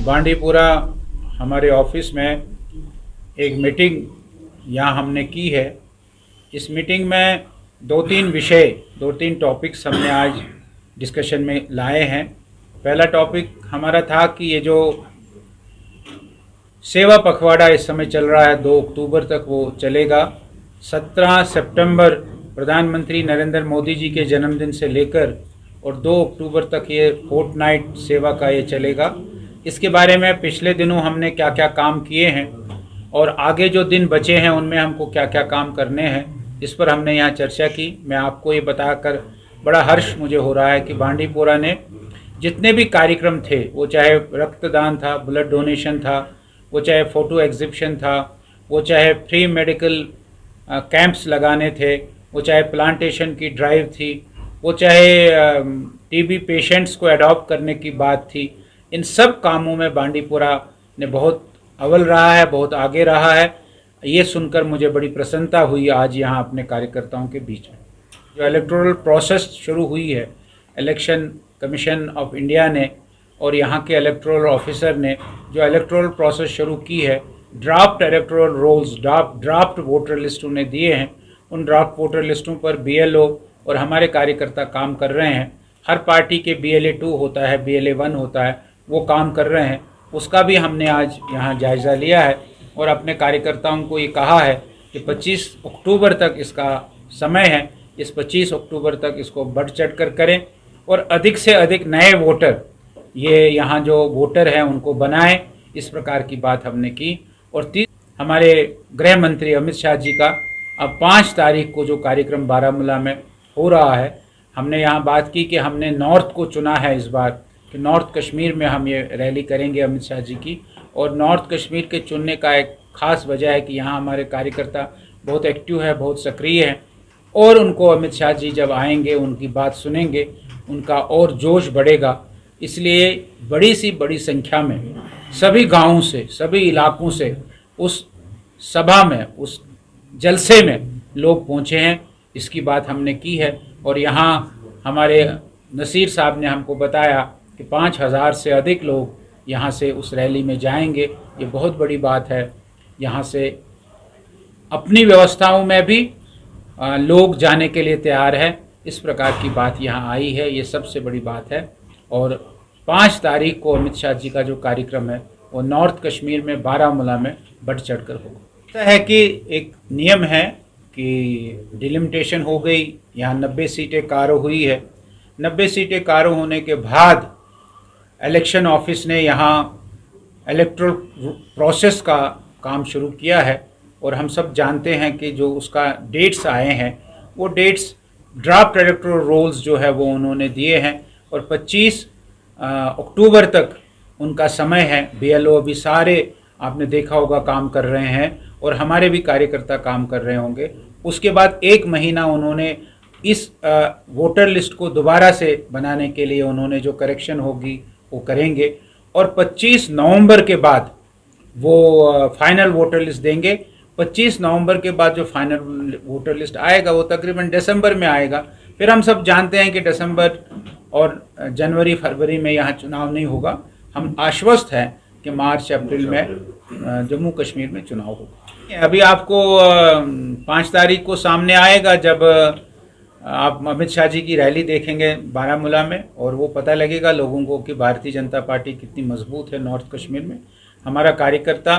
बांडीपुरा हमारे ऑफिस में एक मीटिंग यहाँ हमने की है। इस मीटिंग में दो तीन टॉपिक्स हमने आज डिस्कशन में लाए हैं। पहला टॉपिक हमारा था कि ये जो सेवा पखवाड़ा इस समय चल रहा है 2 अक्टूबर तक वो चलेगा। 17 सितंबर प्रधानमंत्री नरेंद्र मोदी जी के जन्मदिन से लेकर और 2 अक्टूबर तक ये फोर्टनाइट सेवा का ये चलेगा। इसके बारे में पिछले दिनों हमने क्या क्या काम किए हैं और आगे जो दिन बचे हैं उनमें हमको क्या क्या काम करने हैं, इस पर हमने यहाँ चर्चा की। मैं आपको ये बताकर बड़ा हर्ष मुझे हो रहा है कि बांडीपुरा ने जितने भी कार्यक्रम थे, वो चाहे रक्तदान था, ब्लड डोनेशन था, वो चाहे फ़ोटो एग्जिबिशन था, वो चाहे फ्री मेडिकल कैंप्स लगाने थे, वो चाहे प्लांटेशन की ड्राइव थी, वो चाहे टीबी पेशेंट्स को अडॉप्ट करने की बात थी, इन सब कामों में बांडीपुरा ने बहुत अव्वल रहा है, बहुत आगे रहा है। ये सुनकर मुझे बड़ी प्रसन्नता हुई आज यहाँ अपने कार्यकर्ताओं के बीच में। जो इलेक्टोरल प्रोसेस शुरू हुई है, इलेक्शन कमीशन ऑफ इंडिया ने और यहाँ के इलेक्टोरल ऑफिसर ने जो इलेक्टोरल प्रोसेस शुरू की है, draft electoral rolls, draft voter list उन्हें दिए हैं। उन ड्राफ्ट वोटर लिस्टों पर BLO और हमारे कार्यकर्ता काम कर रहे हैं। हर पार्टी के BLA 2 होता है, BLA 1 होता है, वो काम कर रहे हैं। उसका भी हमने आज यहाँ जायज़ा लिया है और अपने कार्यकर्ताओं को ये कहा है कि 25 अक्टूबर तक इसका समय है। इस 25 अक्टूबर तक इसको बढ़ चढ़ कर करें और अधिक से अधिक नए वोटर, ये यहाँ जो वोटर हैं उनको बनाएं। इस प्रकार की बात हमने की। और हमारे गृह मंत्री अमित शाह जी का अब 5 तारीख को जो कार्यक्रम बारामूला में हो रहा है, हमने यहाँ बात की कि हमने नॉर्थ को चुना है इस बार कि नॉर्थ कश्मीर में हम ये रैली करेंगे अमित शाह जी की। और नॉर्थ कश्मीर के चुनने का एक ख़ास वजह है कि यहाँ हमारे कार्यकर्ता बहुत एक्टिव है, बहुत सक्रिय है और उनको अमित शाह जी जब आएंगे, उनकी बात सुनेंगे, उनका और जोश बढ़ेगा। इसलिए बड़ी संख्या में सभी गाँवों से, सभी इलाकों से उस सभा में, उस जलसे में लोग पहुँचे हैं। इसकी बात हमने की है और यहाँ हमारे नसीर साहब ने हमको बताया कि 5000 से अधिक लोग यहाँ से उस रैली में जाएंगे। ये बहुत बड़ी बात है। यहाँ से अपनी व्यवस्थाओं में भी लोग जाने के लिए तैयार है। इस प्रकार की बात यहाँ आई है, ये सबसे बड़ी बात है। और 5 तारीख को अमित शाह जी का जो कार्यक्रम है वो नॉर्थ कश्मीर में बारामूला में बढ़ चढ़ कर होगा। ऐसा है कि एक नियम है कि डिलिमिटेशन हो गई, यहाँ 90 सीटें कारो हुई है। 90 सीटें कारो होने के बाद इलेक्शन ऑफिस ने यहाँ इलेक्टोरल प्रोसेस का काम शुरू किया है और हम सब जानते हैं कि जो उसका डेट्स आए हैं वो डेट्स ड्राफ्ट इलेक्टोरल रोल्स जो है वो उन्होंने दिए हैं और 25 अक्टूबर तक उनका समय है। BLO अभी सारे आपने देखा होगा काम कर रहे हैं और हमारे भी कार्यकर्ता काम कर रहे होंगे। उसके बाद 1 महीना उन्होंने इस वोटर लिस्ट को दोबारा से बनाने के लिए उन्होंने जो करेक्शन होगी वो करेंगे और 25 नवंबर के बाद वो फाइनल वोटर लिस्ट देंगे। 25 नवंबर के बाद जो फाइनल वोटर लिस्ट आएगा वो तकरीबन दिसंबर में आएगा। फिर हम सब जानते हैं कि दिसंबर और जनवरी फरवरी में यहाँ चुनाव नहीं होगा। हम आश्वस्त हैं कि मार्च अप्रैल में जम्मू कश्मीर में चुनाव होगा। अभी आपको 5 तारीख को सामने आएगा जब आप अमित शाह जी की रैली देखेंगे बारामूला में और वो पता लगेगा लोगों को कि भारतीय जनता पार्टी कितनी मजबूत है नॉर्थ कश्मीर में। हमारा कार्यकर्ता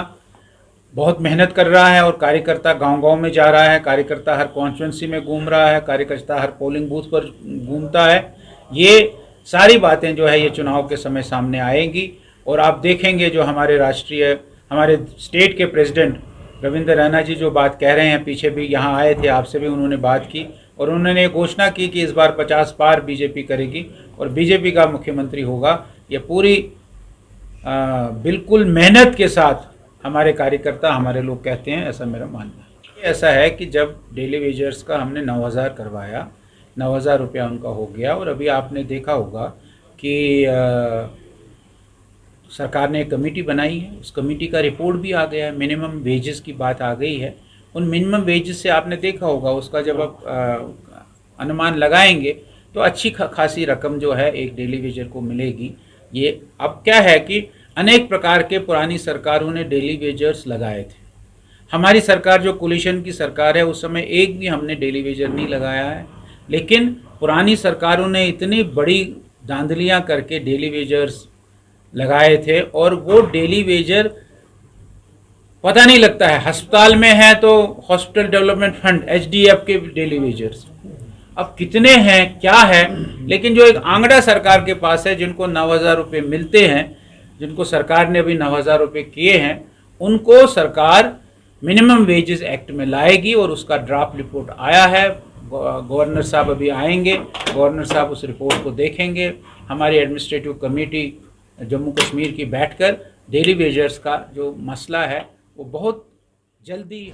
बहुत मेहनत कर रहा है और कार्यकर्ता गांव-गांव में जा रहा है, कार्यकर्ता हर कॉन्स्टिट्यूंसी में घूम रहा है, कार्यकर्ता हर पोलिंग बूथ पर घूमता है। ये सारी बातें जो है ये चुनाव के समय सामने आएंगी और आप देखेंगे जो हमारे स्टेट के प्रेसिडेंट रविंद्र रैना जी जो बात कह रहे हैं, पीछे भी यहाँ आए थे, आपसे भी उन्होंने बात की और उन्होंने घोषणा की कि इस बार 50 पार बीजेपी करेगी और बीजेपी का मुख्यमंत्री होगा। ये पूरी बिल्कुल मेहनत के साथ हमारे कार्यकर्ता, हमारे लोग कहते हैं, ऐसा मेरा मानना है। ऐसा है कि जब डेली वेजर्स का हमने 9000 करवाया, 9000 रुपया उनका हो गया और अभी आपने देखा होगा कि सरकार ने एक कमेटी बनाई है, उस कमेटी का रिपोर्ट भी आ गया है, मिनिमम वेजेस की बात आ गई है। उन मिनिमम वेजेस से आपने देखा होगा उसका जब आप अनुमान लगाएंगे तो अच्छी खासी रकम जो है एक डेली वेजर को मिलेगी। ये अब क्या है कि अनेक प्रकार के पुरानी सरकारों ने डेली वेजर्स लगाए थे। हमारी सरकार जो कोलिशन की सरकार है उस समय एक भी हमने डेली वेजर नहीं लगाया है, लेकिन पुरानी सरकारों ने इतनी बड़ी धांधलियां करके डेली वेजर्स लगाए थे और वो डेली वेजर पता नहीं लगता है। अस्पताल में है तो हॉस्पिटल डेवलपमेंट फंड HDF के डेली वेजर्स अब कितने हैं क्या है, लेकिन जो एक आंकड़ा सरकार के पास है जिनको 9,000 रुपये मिलते हैं, जिनको सरकार ने अभी 9,000 रुपये किए हैं, उनको सरकार मिनिमम वेजेस एक्ट में लाएगी और उसका ड्राफ्ट रिपोर्ट आया है। गवर्नर साहब अभी आएंगे, गवर्नर साहब उस रिपोर्ट को देखेंगे। हमारी एडमिनिस्ट्रेटिव कमेटी जम्मू कश्मीर की बैठकर डेली वेजर्स का जो मसला है वो बहुत जल्दी